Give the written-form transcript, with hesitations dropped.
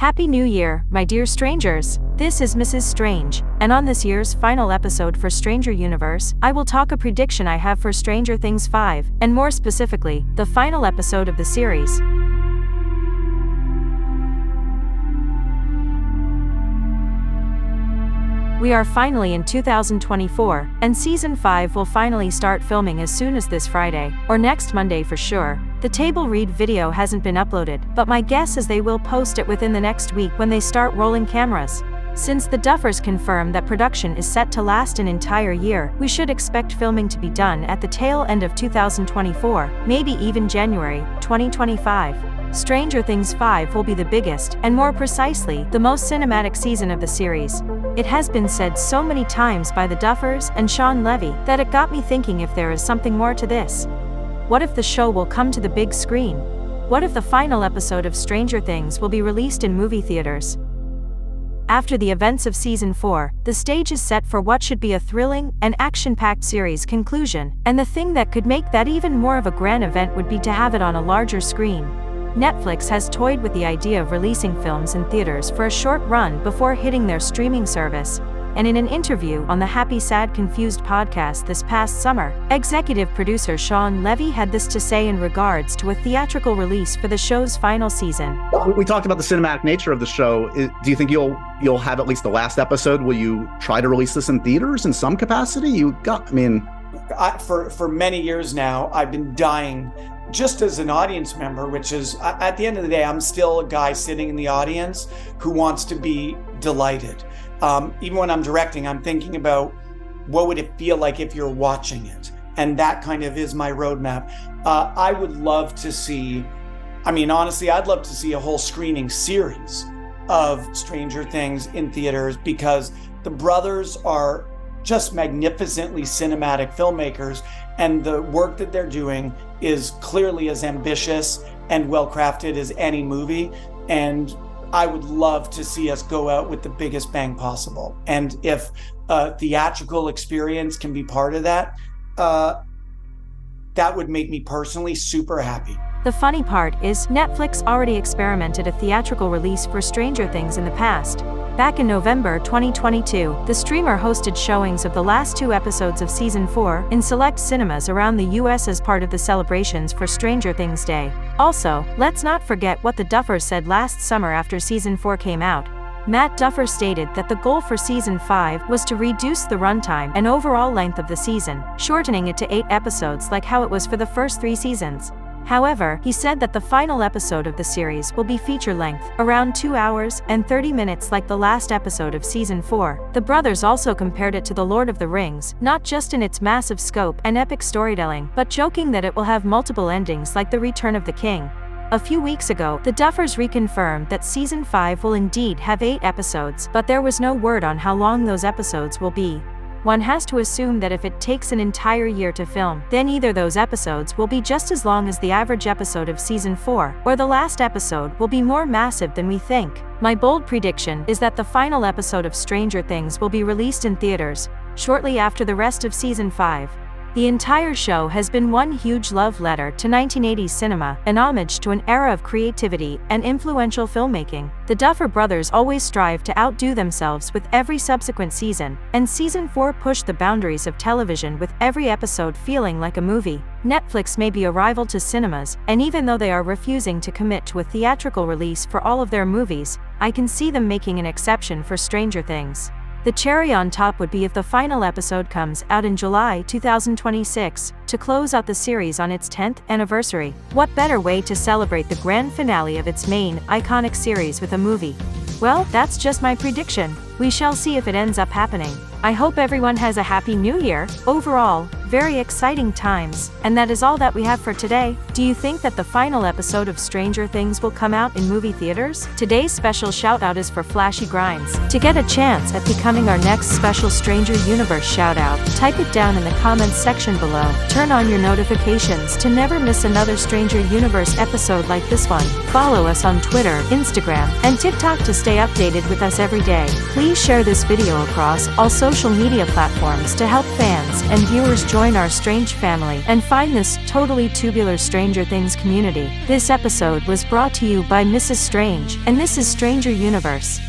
Happy New Year, my dear strangers! This is Mrs. Strange, and on this year's final episode for Stranger Universe, I will talk a prediction I have for Stranger Things 5, and more specifically, the final episode of the series. We are finally in 2024, and Season 5 will finally start filming as soon as this Friday, or next Monday for sure. The table read video hasn't been uploaded, but my guess is they will post it within the next week when they start rolling cameras. Since the Duffers confirmed that production is set to last an entire year, we should expect filming to be done at the tail end of 2024, maybe even January 2025. Stranger Things 5 will be the biggest, and more precisely, the most cinematic season of the series. It has been said so many times by the Duffers and Sean Levy that it got me thinking if there is something more to this. What if the show will come to the big screen? What if the final episode of Stranger Things will be released in movie theaters? After the events of Season 4, the stage is set for what should be a thrilling and action-packed series conclusion, and the thing that could make that even more of a grand event would be to have it on a larger screen. Netflix has toyed with the idea of releasing films in theaters for a short run before hitting their streaming service, and in an interview on the Happy Sad Confused podcast this past summer, executive producer Sean Levy had this to say in regards to a theatrical release for the show's final season. We talked about the cinematic nature of the show. Do you think you'll have at least the last episode? Will you try to release this in theaters in some capacity? For many years now, I've been dying just as an audience member, which is, at the end of the day, I'm still a guy sitting in the audience who wants to be delighted. Even when I'm directing, I'm thinking about what would it feel like if you're watching it? And that kind of is my roadmap. I would love to see, honestly, I'd love to see a whole screening series of Stranger Things in theaters, because the brothers are just magnificently cinematic filmmakers, and the work that they're doing is clearly as ambitious and well-crafted as any movie. And I would love to see us go out with the biggest bang possible. And if a theatrical experience can be part of that, that would make me personally super happy. The funny part is, Netflix already experimented a theatrical release for Stranger Things in the past. Back in November 2022, the streamer hosted showings of the last 2 episodes of Season 4 in select cinemas around the US as part of the celebrations for Stranger Things Day. Also, let's not forget what the Duffers said last summer after Season 4 came out. Matt Duffer stated that the goal for Season 5 was to reduce the runtime and overall length of the season, shortening it to 8 episodes like how it was for the first 3 seasons. However, he said that the final episode of the series will be feature-length, around 2 hours and 30 minutes like the last episode of Season 4. The brothers also compared it to The Lord of the Rings, not just in its massive scope and epic storytelling, but joking that it will have multiple endings like The Return of the King. A few weeks ago, the Duffers reconfirmed that Season 5 will indeed have 8 episodes, but there was no word on how long those episodes will be. One has to assume that if it takes an entire year to film, then either those episodes will be just as long as the average episode of Season 4, or the last episode will be more massive than we think. My bold prediction is that the final episode of Stranger Things will be released in theaters, shortly after the rest of Season 5. The entire show has been one huge love letter to 1980s cinema, an homage to an era of creativity and influential filmmaking. The Duffer brothers always strive to outdo themselves with every subsequent season, and Season 4 pushed the boundaries of television with every episode feeling like a movie. Netflix may be a rival to cinemas, and even though they are refusing to commit to a theatrical release for all of their movies, I can see them making an exception for Stranger Things. The cherry on top would be if the final episode comes out in July 2026, to close out the series on its 10th anniversary. What better way to celebrate the grand finale of its main, iconic series with a movie? Well, that's just my prediction. We shall see if it ends up happening. I hope everyone has a happy new year. Overall, very exciting times. And that is all that we have for today. Do you think that the final episode of Stranger Things will come out in movie theaters? Today's special shout out is for Flashy Grinds. To get a chance at becoming our next special Stranger Universe shout out, type it down in the comments section below. Turn on your notifications to never miss another Stranger Universe episode like this one. Follow us on Twitter, Instagram, and TikTok to stay updated with us every day. Please share this video across all social media platforms to help fans and viewers join join our strange family and find this totally tubular Stranger Things community. This episode was brought to you by Mrs. Strange, and this is Stranger Universe.